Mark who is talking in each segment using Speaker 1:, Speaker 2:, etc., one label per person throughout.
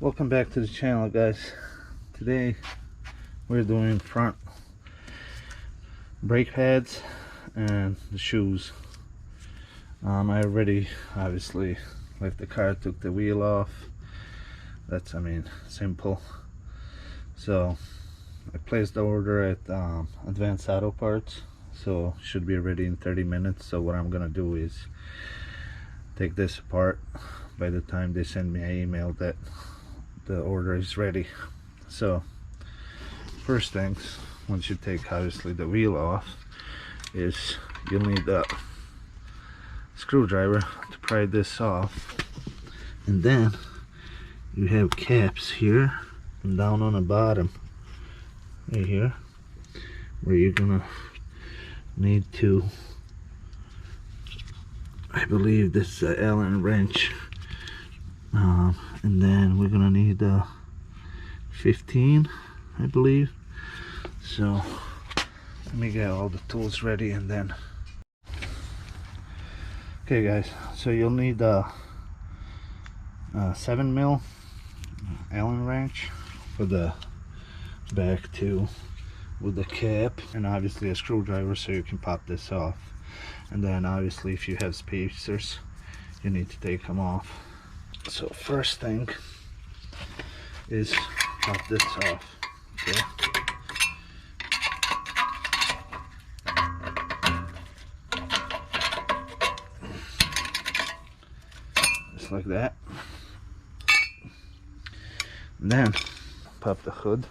Speaker 1: Welcome back to the channel, guys. Today we're doing front brake pads and the shoes. I already obviously left the car, took the wheel off. That's simple. So I placed the order at Advanced Auto Parts, so should be ready in 30 minutes. So what I'm gonna do is take this apart by the time they send me an email that the order is ready. So first things, once you take obviously the wheel off, is you'll need a screwdriver to pry this off, and then you have caps here and down on the bottom right here where you're gonna need to, I believe this is a Allen wrench, and then we're gonna need a 15, I believe. So let me get all the tools ready and then. Okay guys, so you'll need a 7mm Allen wrench for the back too, with the cap, and obviously a screwdriver so you can pop this off. And then obviously if you have spacers, you need to take them off. So first thing is pop this off. Okay. Just like that. And then pop the hood.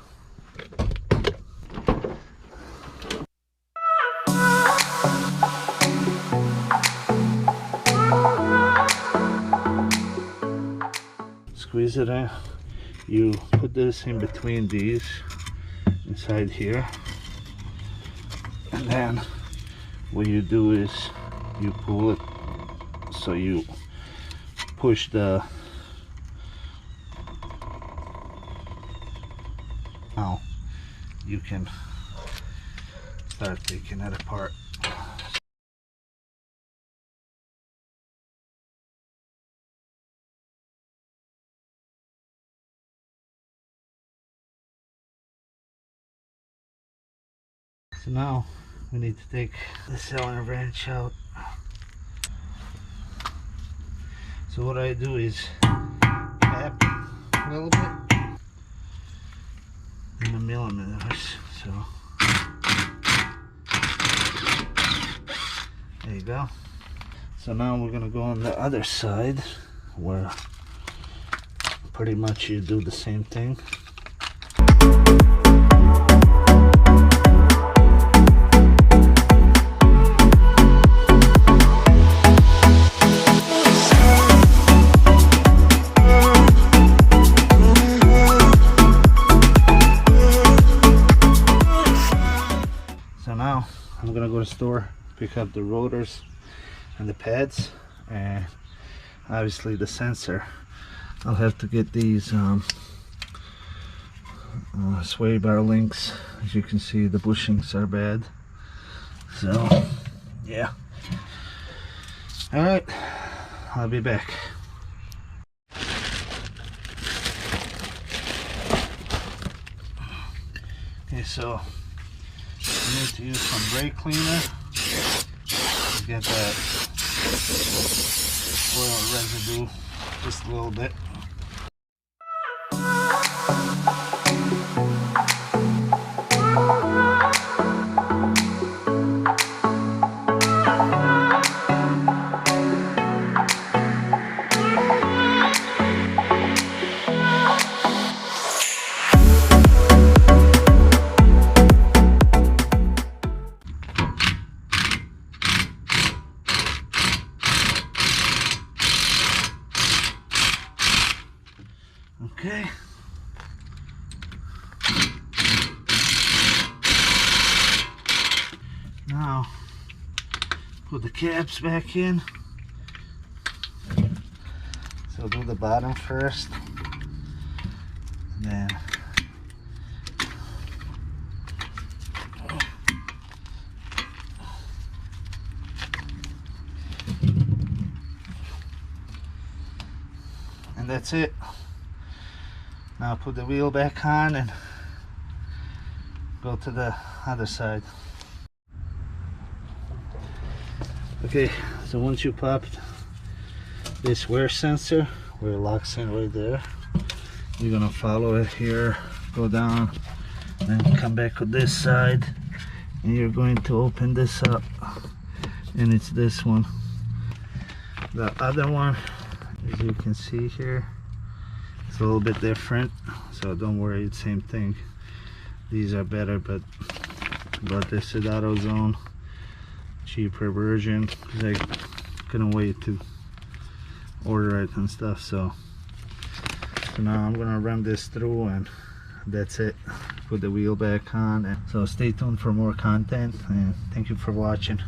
Speaker 1: Squeeze it in. You put this in between these, inside here, and then what you do is you pull it, so you push the, now you can start taking it apart. So now we need to take this Allen wrench out. So what I do is tap a little bit in the millimeters. So there you go. So now we're gonna go on the other side where pretty much you do the same thing. Now I'm gonna go to the store, pick up the rotors and the pads, and obviously the sensor. I'll have to get these sway bar links. As you can see, the bushings are bad, so yeah. All right, I'll be back. Okay, so you need to use some brake cleaner to get that oil residue just a little bit. Okay. Now put the caps back in. So do the bottom first, and then and that's it. Now put the wheel back on and go to the other side. Okay, so once you pop this wear sensor where it locks in right there, you're gonna follow it here, go down, then come back to this side, and you're going to open this up, and it's this one. The other one, as you can see here, it's a little bit different, so don't worry, it's same thing. These are better, but this is AutoZone, cheaper version, because I couldn't wait to order it and stuff. So now I'm gonna run this through, and that's it. Put the wheel back on, and so stay tuned for more content, and thank you for watching.